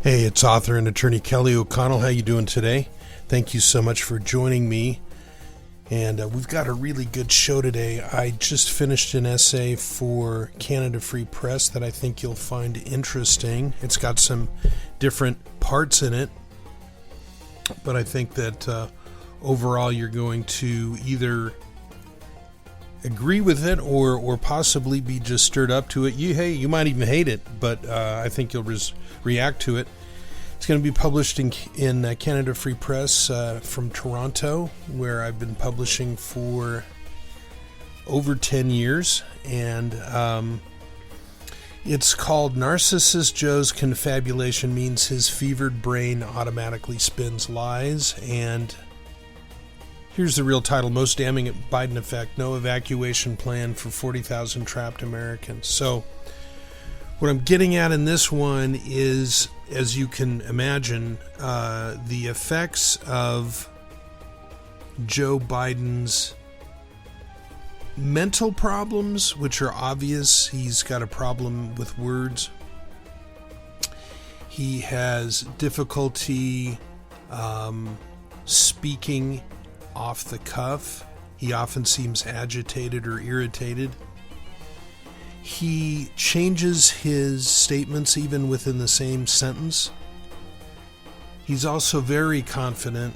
Hey, it's author and attorney Kelly O'Connell. How you doing today? Thank you so much for joining me. And we've got a really good show today. I just finished an essay for Canada Free Press that I think you'll find interesting. It's got some different parts in it, but I think that overall you're going to either agree with it or possibly be just stirred up to it. You might even hate it, but I think you'll react to it. It's going to be published in Canada Free Press from Toronto, where I've been publishing for over 10 years. And it's called Narcissist Joe's Confabulation Means His Fevered Brain Automatically Spins Lies. And here's the real title: Most Damning Biden Effect, No Evacuation Plan for 40,000 Trapped Americans. So what I'm getting at in this one is, as you can imagine, the effects of Joe Biden's mental problems, which are obvious. He's got a problem with words. He has difficulty speaking off the cuff. He often seems agitated or irritated. He changes his statements even within the same sentence. He's also very confident,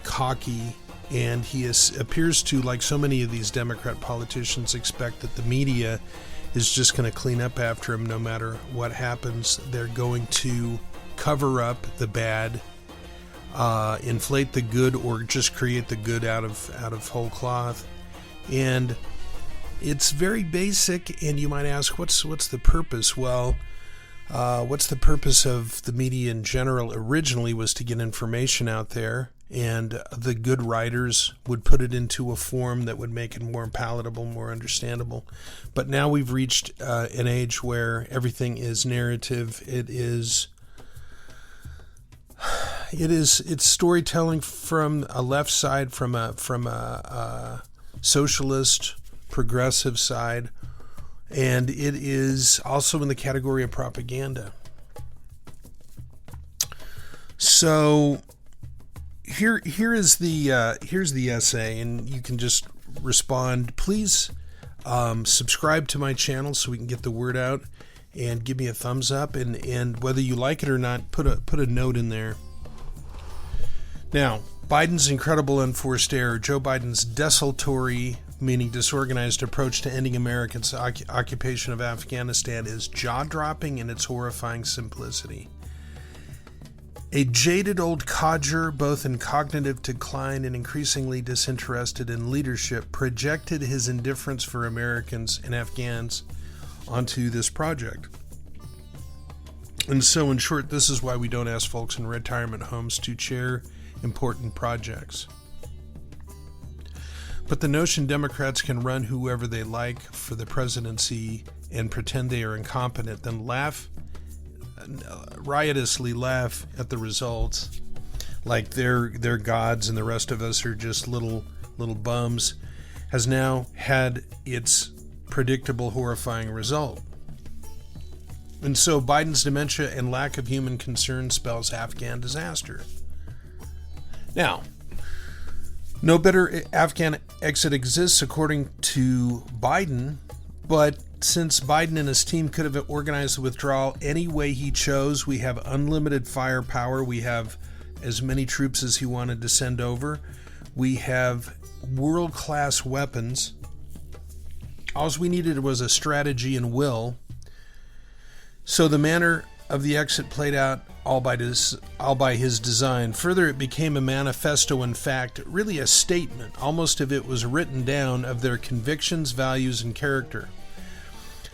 cocky, and he appears to, like so many of these Democrat politicians, expect that the media is just going to clean up after him no matter what happens. They're going to cover up the bad, inflate the good, or just create the good out of whole cloth. And it's very basic, and you might ask, what's the purpose? Well, what's the purpose of the media in general? Originally was to get information out there, and the good writers would put it into a form that would make it more palatable, more understandable. But now we've reached an age where everything is narrative. It's storytelling from a left side, from a socialist, progressive side, and it is also in the category of propaganda. So here's the essay, and you can just respond. Please subscribe to my channel so we can get the word out, and give me a thumbs up, and whether you like it or not, put a note in there. Now, Biden's incredible unforced error. Joe Biden's desultory, meaning disorganized, approach to ending Americans' occupation of Afghanistan is jaw-dropping in its horrifying simplicity. A jaded old codger, both in cognitive decline and increasingly disinterested in leadership, projected his indifference for Americans and Afghans onto this project. And so, in short, this is why we don't ask folks in retirement homes to chair important projects. But the notion Democrats can run whoever they like for the presidency and pretend they are incompetent, then riotously laugh at the results like they're gods and the rest of us are just little bums, has now had its predictable, horrifying result. And so Biden's dementia and lack of human concern spells Afghan disaster. Now, no Better Afghan Exit Exists, according to Biden, but since Biden and his team could have organized the withdrawal any way he chose, we have unlimited firepower. We have as many troops as he wanted to send over. We have world-class weapons. All we needed was a strategy and will. So the manner of the exit played out all by his design. Further, it became a manifesto-in-fact, really a statement, almost if it was written down, of their convictions, values, and character.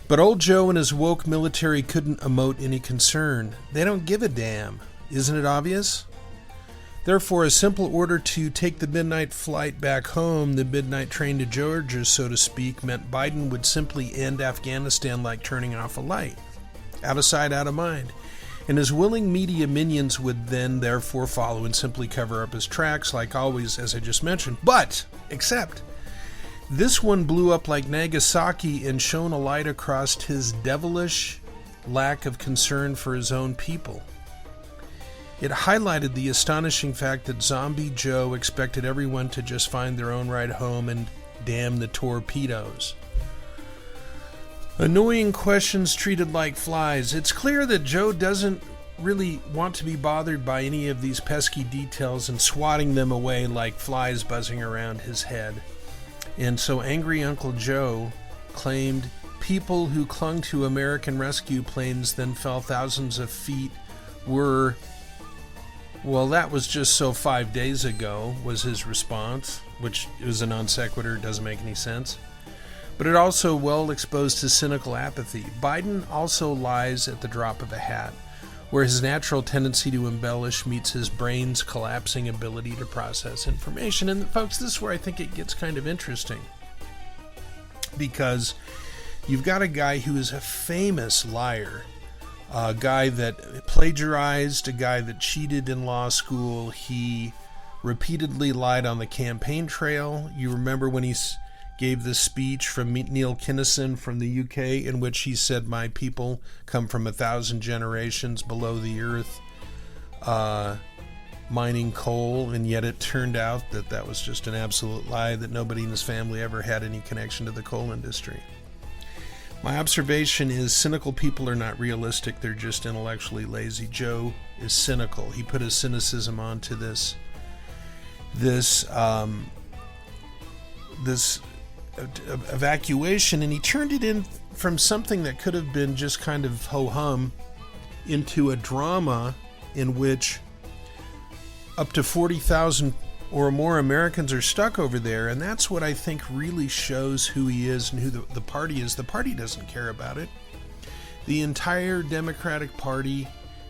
But old Joe and his woke military couldn't emote any concern. They don't give a damn. Isn't it obvious? Therefore, a simple order to take the midnight flight back home, the midnight train to Georgia, so to speak, meant Biden would simply end Afghanistan like turning off a light. Out of sight, out of mind. And his willing media minions would then therefore follow and simply cover up his tracks, like always, as I just mentioned. Except, this one blew up like Nagasaki and shone a light across his devilish lack of concern for his own people. It highlighted the astonishing fact that Zombie Joe expected everyone to just find their own ride home and damn the torpedoes. Annoying questions treated like flies. It's clear that Joe doesn't really want to be bothered by any of these pesky details and swatting them away like flies buzzing around his head. And so Angry Uncle Joe claimed people who clung to American rescue planes then fell thousands of feet were, well, that was just so 5 days ago, was his response, which is a non sequitur, doesn't make any sense. But it also well exposed his cynical apathy. Biden also lies at the drop of a hat, where his natural tendency to embellish meets his brain's collapsing ability to process information. And folks, this is where I think it gets kind of interesting, because you've got a guy who is a famous liar, a guy that plagiarized, a guy that cheated in law school. He repeatedly lied on the campaign trail. You remember when he gave this speech from Neil Kinnison from the UK in which he said, "My people come from 1,000 generations below the earth mining coal," and yet it turned out that that was just an absolute lie, that nobody in his family ever had any connection to the coal industry. My observation is cynical people are not realistic, they're just intellectually lazy. Joe is cynical. He put his cynicism onto this evacuation, and he turned it in from something that could have been just kind of ho-hum into a drama in which up to 40,000 or more Americans are stuck over there, and that's what I think really shows who he is and who the party is. The party doesn't care about it. The entire Democratic Party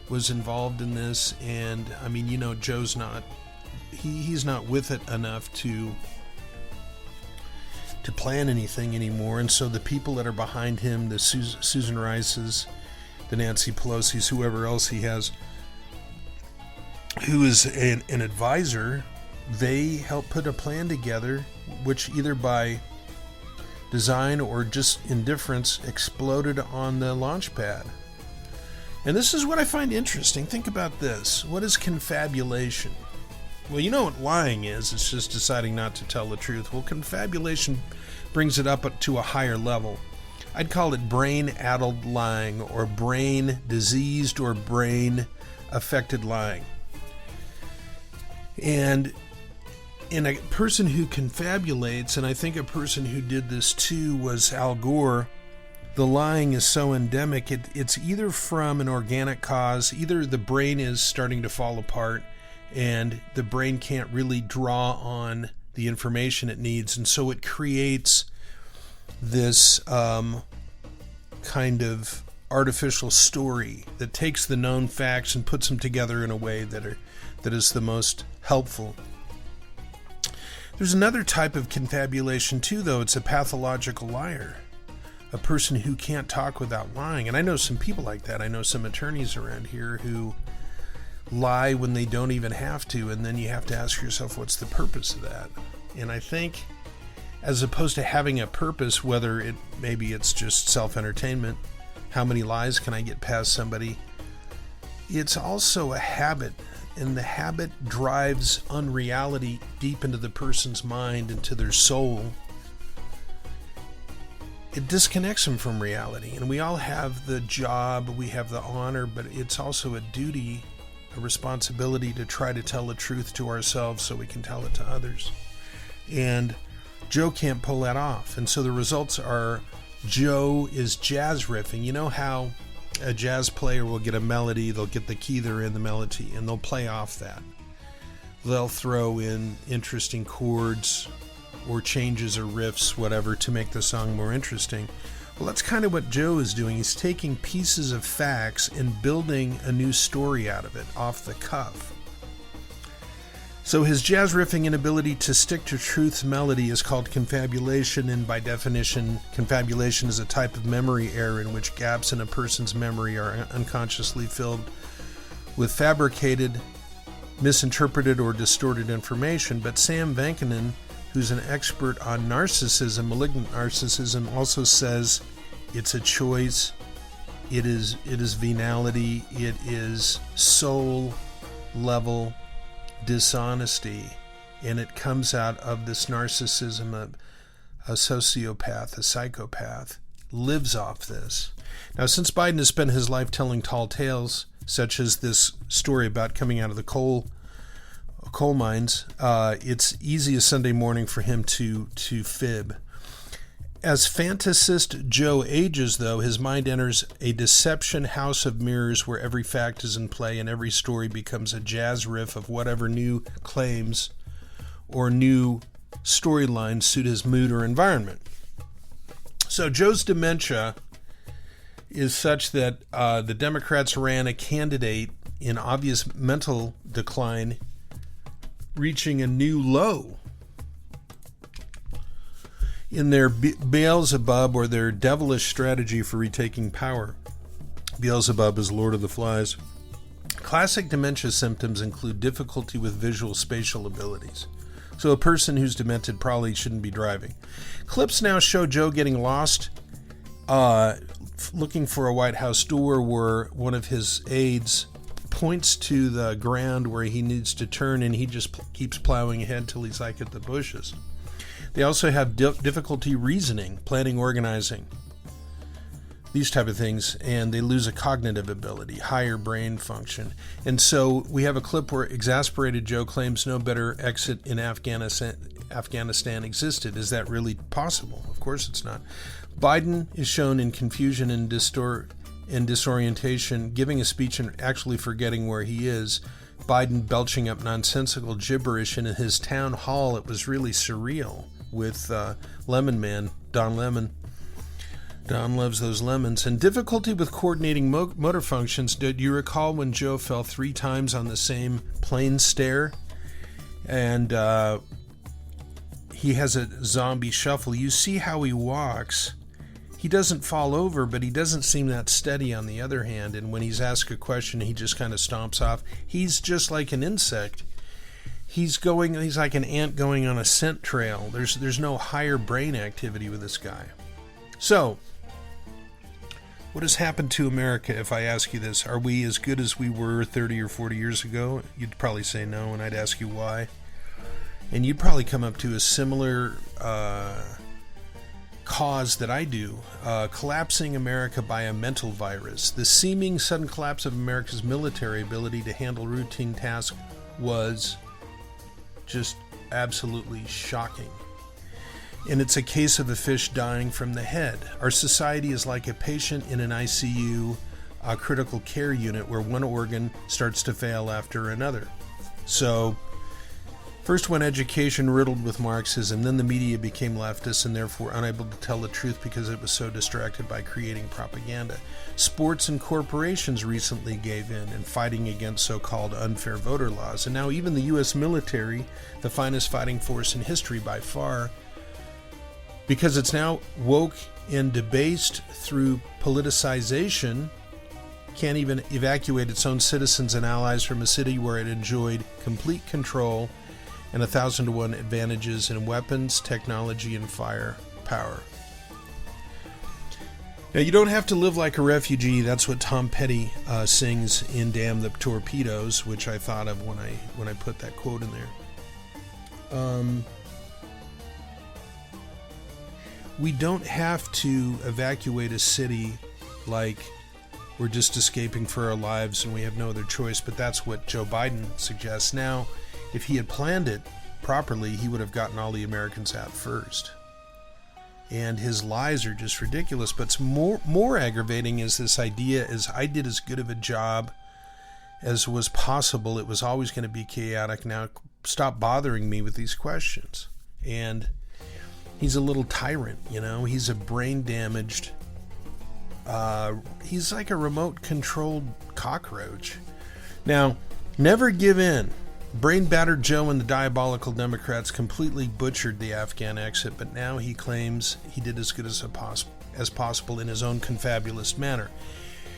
was involved in this, and I mean, you know, Joe's not, he's not with it enough to plan anything anymore, and so the people that are behind him, the Susan Rice's, the Nancy Pelosi's, whoever else he has, who is an advisor, they help put a plan together, which either by design or just indifference exploded on the launch pad. And this is what I find interesting. Think about this. What is confabulation? Well, you know what lying is. It's just deciding not to tell the truth. Well, confabulation brings it up to a higher level. I'd call it brain-addled lying, or brain-diseased or brain-affected lying. And in a person who confabulates, and I think a person who did this too was Al Gore, the lying is so endemic, it's either from an organic cause, either the brain is starting to fall apart, and the brain can't really draw on the information it needs, and so it creates this kind of artificial story that takes the known facts and puts them together in a way that is the most helpful. There's another type of confabulation too, though. It's a pathological liar, a person who can't talk without lying. And I know some people like that. I know some attorneys around here who lie when they don't even have to, and then you have to ask yourself, what's the purpose of that? And I think, as opposed to having a purpose, whether maybe it's just self-entertainment, how many lies can I get past somebody, it's also a habit, and the habit drives unreality deep into the person's mind, into their soul. It disconnects them from reality, and we all have the job, we have the honor, but it's also a duty, a responsibility to try to tell the truth to ourselves so we can tell it to others. And Joe can't pull that off. And so the results are Joe is jazz riffing. You know how a jazz player will get a melody, they'll get the key they're in, the melody, and they'll play off that. They'll throw in interesting chords or changes or riffs, whatever, to make the song more interesting. Well, that's kind of what Joe is doing. He's taking pieces of facts and building a new story out of it, off the cuff. So his jazz riffing inability to stick to truth's melody is called confabulation, and by definition, confabulation is a type of memory error in which gaps in a person's memory are unconsciously filled with fabricated, misinterpreted, or distorted information. But Sam Vankinen, who's an expert on narcissism, malignant narcissism, also says it's a choice, it is venality, it is soul level dishonesty, and it comes out of this narcissism. A sociopath, a psychopath, lives off this. Now, since Biden has spent his life telling tall tales, such as this story about coming out of the coal mines, it's easy as Sunday morning for him to fib. As fantasist Joe ages, though, his mind enters a deception house of mirrors where every fact is in play and every story becomes a jazz riff of whatever new claims or new storylines suit his mood or environment. So Joe's dementia is such that the Democrats ran a candidate in obvious mental decline, reaching a new low. In their Beelzebub, or their devilish strategy for retaking power. Beelzebub is Lord of the Flies. Classic dementia symptoms include difficulty with visual spatial abilities. So a person who's demented probably shouldn't be driving. Clips now show Joe getting lost, looking for a White House door where one of his aides points to the ground where he needs to turn, and he just keeps plowing ahead till he's like at the bushes. They also have difficulty reasoning, planning, organizing, these type of things, and they lose a cognitive ability, higher brain function. And so we have a clip where exasperated Joe claims no better exit in Afghanistan existed. Is that really possible? Of course it's not. Biden is shown in confusion and disorientation, giving a speech and actually forgetting where he is. Biden belching up nonsensical gibberish in his town hall. It was really surreal with Lemon Man, Don Lemon. Don loves those lemons. And difficulty with coordinating motor functions. Did you recall when Joe fell 3 times on the same plane stair? And he has a zombie shuffle. You see how he walks. He doesn't fall over, but he doesn't seem that steady on the other hand. And when he's asked a question, he just kind of stomps off. He's just like an insect. He's like an ant going on a scent trail. There's no higher brain activity with this guy. So, what has happened to America, if I ask you this? Are we as good as we were 30 or 40 years ago? You'd probably say no, and I'd ask you why. And you'd probably come up to a similar cause that I do. Collapsing America by a mental virus. The seeming sudden collapse of America's military ability to handle routine tasks was just absolutely shocking. And it's a case of a fish dying from the head. Our society is like a patient in an ICU, a critical care unit, where one organ starts to fail after another. So, first went education riddled with Marxism, then the media became leftist and therefore unable to tell the truth because it was so distracted by creating propaganda. Sports and corporations recently gave in fighting against so-called unfair voter laws. And now even the U.S. military, the finest fighting force in history by far, because it's now woke and debased through politicization, can't even evacuate its own citizens and allies from a city where it enjoyed complete control and 1,000-to-1 advantages in weapons, technology, and firepower. Now, you don't have to live like a refugee. That's what Tom Petty sings in Damn the Torpedoes, which I thought of when I put that quote in there. We don't have to evacuate a city like we're just escaping for our lives and we have no other choice, but that's what Joe Biden suggests. Now, if he had planned it properly, he would have gotten all the Americans out first. And his lies are just ridiculous. But more aggravating is this idea is I did as good of a job as was possible. It was always going to be chaotic. Now, stop bothering me with these questions. And he's a little tyrant, you know. He's a brain-damaged, he's like a remote-controlled cockroach. Now, never give in. Brain-battered Joe and the diabolical Democrats completely butchered the Afghan exit, but now he claims he did as good as possible in his own confabulous manner.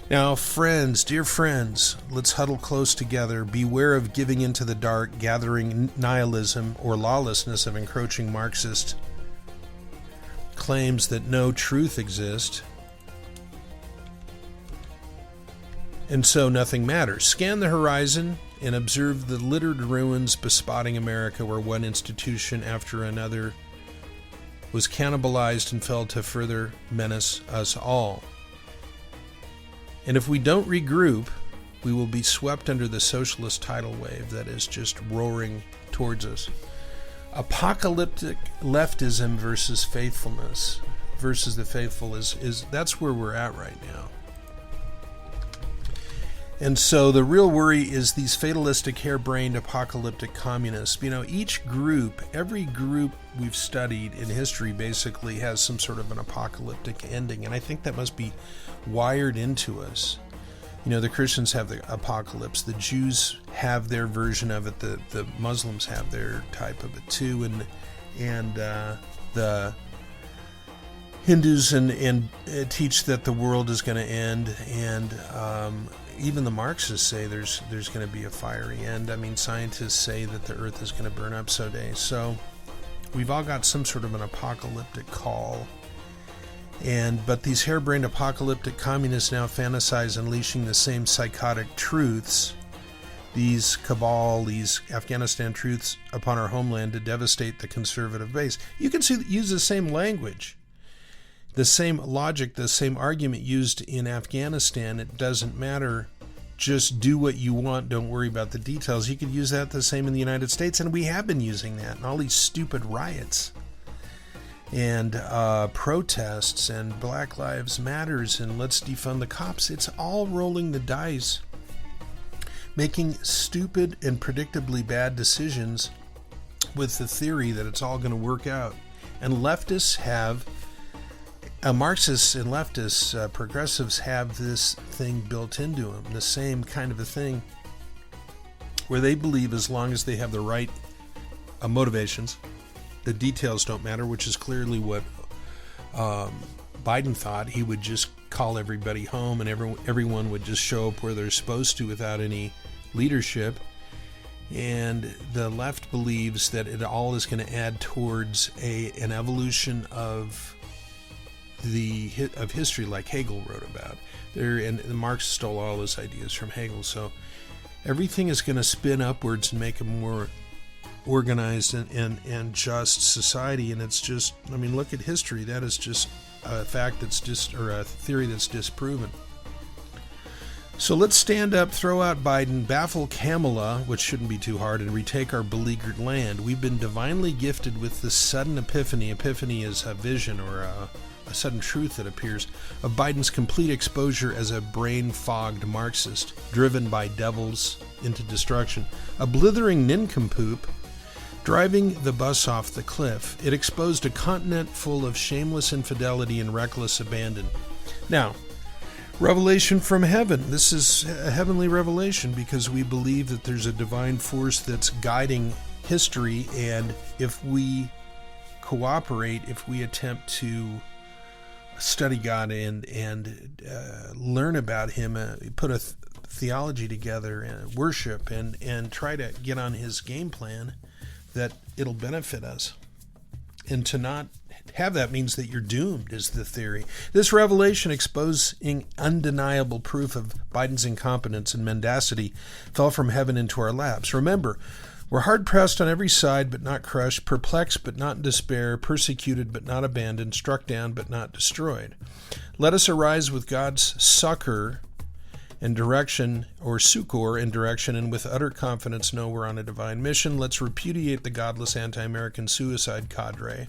Now, friends, dear friends, let's huddle close together. Beware of giving into the dark, gathering nihilism or lawlessness of encroaching Marxist claims that no truth exists, and so nothing matters. Scan the horizon and observe the littered ruins bespotting America, where one institution after another was cannibalized and fell to further menace us all. And if we don't regroup, we will be swept under the socialist tidal wave that is just roaring towards us. Apocalyptic leftism versus faithfulness versus the faithful is that's where we're at right now. And so the real worry is these fatalistic, harebrained, apocalyptic communists. You know, each group, every group we've studied in history basically has some sort of an apocalyptic ending. And I think that must be wired into us. You know, the Christians have the apocalypse. The Jews have their version of it. The Muslims have their type of it too. And the Hindus and teach that the world is going to end. And even the Marxists say there's going to be a fiery end. I mean, scientists say that the earth is going to burn up someday. So we've all got some sort of an apocalyptic call. But these harebrained apocalyptic communists now fantasize unleashing the same psychotic truths, these cabal, these Afghanistan truths upon our homeland to devastate the conservative base. You can use the same language, the same logic, the same argument used in Afghanistan. It doesn't matter. Just do what you want. Don't worry about the details. You could use that the same in the United States, and we have been using that in all these stupid riots and protests and Black Lives Matters and let's defund the cops. It's all rolling the dice, making stupid and predictably bad decisions with the theory that it's all going to work out. And leftists have, Marxists and leftists, progressives have this thing built into them, the same kind of a thing, where they believe as long as they have the right motivations, the details don't matter, which is clearly what Biden thought. He would just call everybody home and everyone would just show up where they're supposed to without any leadership. And the left believes that it all is going to add towards an evolution of history, like Hegel wrote about. And Marx stole all his ideas from Hegel. So everything is going to spin upwards and make a more organized and just society. And it's just, I mean, look at history. That is just a fact that's just, or a theory that's disproven. So let's stand up, throw out Biden, baffle Kamala, which shouldn't be too hard, and retake our beleaguered land. We've been divinely gifted with this sudden epiphany. Epiphany is a vision or a sudden truth that appears of Biden's complete exposure as a brain-fogged Marxist, driven by devils into destruction. A blithering nincompoop driving the bus off the cliff. It exposed a continent full of shameless infidelity and reckless abandon. Now, revelation from heaven. This is a heavenly revelation because we believe that there's a divine force that's guiding history, and if we cooperate, if we attempt to study God and learn about Him, put a theology together and worship and try to get on His game plan, that it'll benefit us. And to not have that means that you're doomed, is the theory. This revelation exposing undeniable proof of Biden's incompetence and mendacity fell from heaven into our laps. Remember, we're hard-pressed on every side but not crushed, perplexed but not in despair, persecuted but not abandoned, struck down but not destroyed. Let us arise with God's succor and direction, or succor and direction, and with utter confidence know we're on a divine mission. Let's repudiate the godless anti-American suicide cadre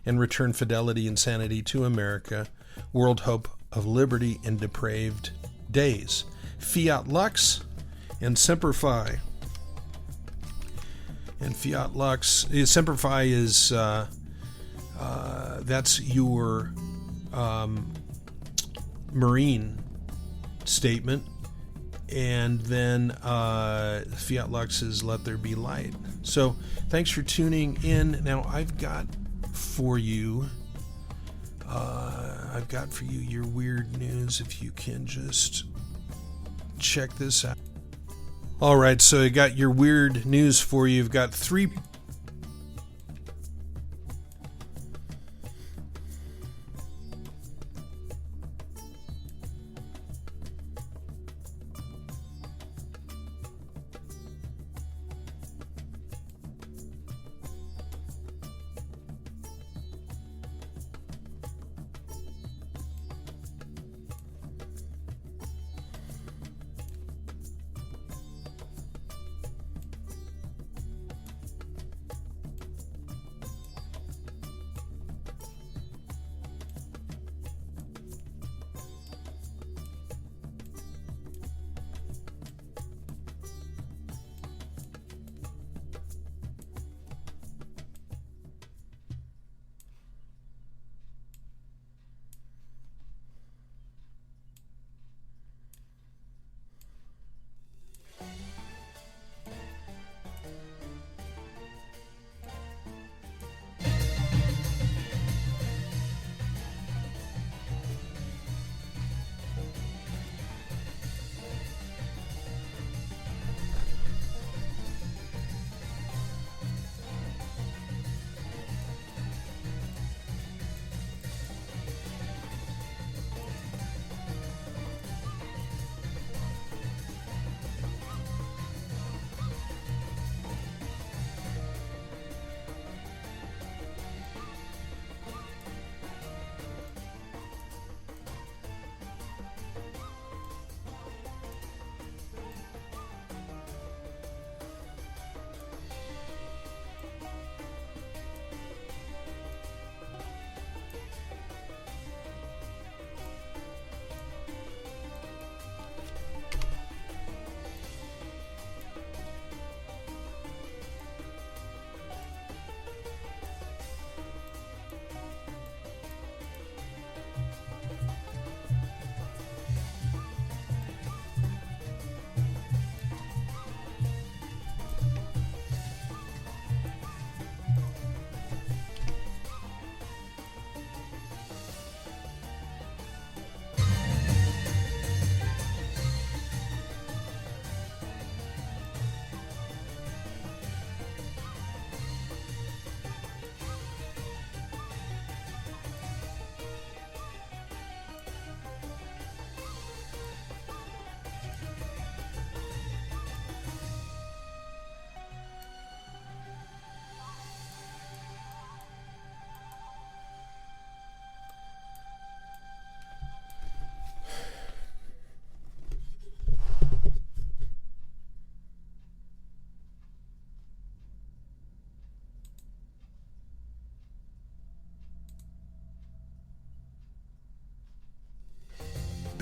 and return fidelity and sanity to America, world hope of liberty in depraved days. Fiat lux and semper fi. And fiat lux, semper fi is, that's your Marine statement. And then fiat lux is let there be light. So thanks for tuning in. Now I've got for you your weird news, if you can just check this out. All right, so I got your weird news for you. You've got three.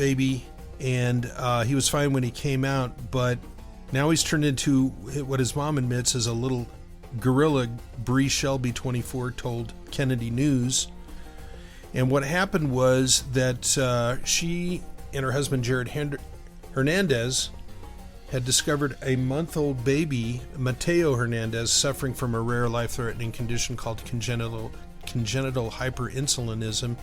baby, and he was fine when he came out, but now he's turned into what his mom admits is a little gorilla. Bree Shelby, 24, told Kennedy News. And what happened was that she and her husband, Jared Hernandez, had discovered a month-old baby, Mateo Hernandez, suffering from a rare life-threatening condition called congenital hyperinsulinism,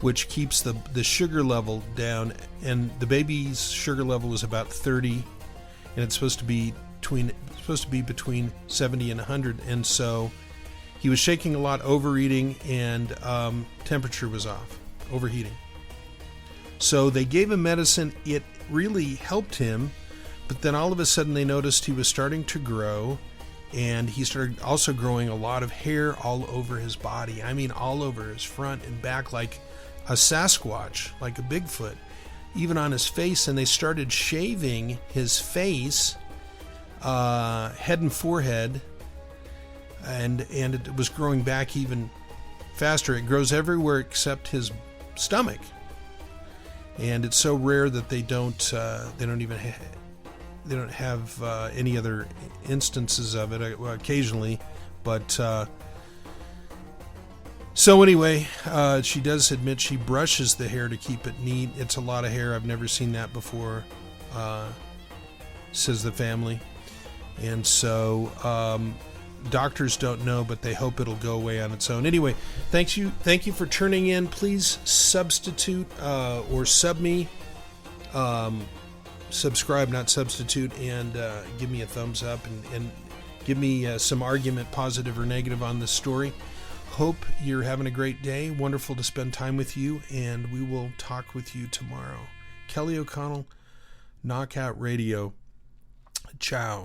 which keeps the sugar level down. And the baby's sugar level was about 30, and it's supposed to be between 70 and 100. And so he was shaking a lot, overeating, and temperature was off, overheating. So they gave him medicine. It really helped him. But then all of a sudden they noticed he was starting to grow, and he started also growing a lot of hair all over his body. I mean, all over his front and back, like a Sasquatch, like a Bigfoot, even on his face. And they started shaving his face, head and forehead, and it was growing back even faster. It grows everywhere except his stomach, and it's so rare that they don't have any other instances of it, occasionally, but so anyway, she does admit she brushes the hair to keep it neat. It's a lot of hair. I've never seen that before, says the family. And so doctors don't know, but they hope it'll go away on its own. Anyway, thank you for tuning in. Please substitute or sub me. Subscribe, not substitute, and give me a thumbs up and give me some argument, positive or negative, on this story. Hope you're having a great day. Wonderful to spend time with you, and we will talk with you tomorrow. Kelly O'Connell, Knockout Radio. Ciao.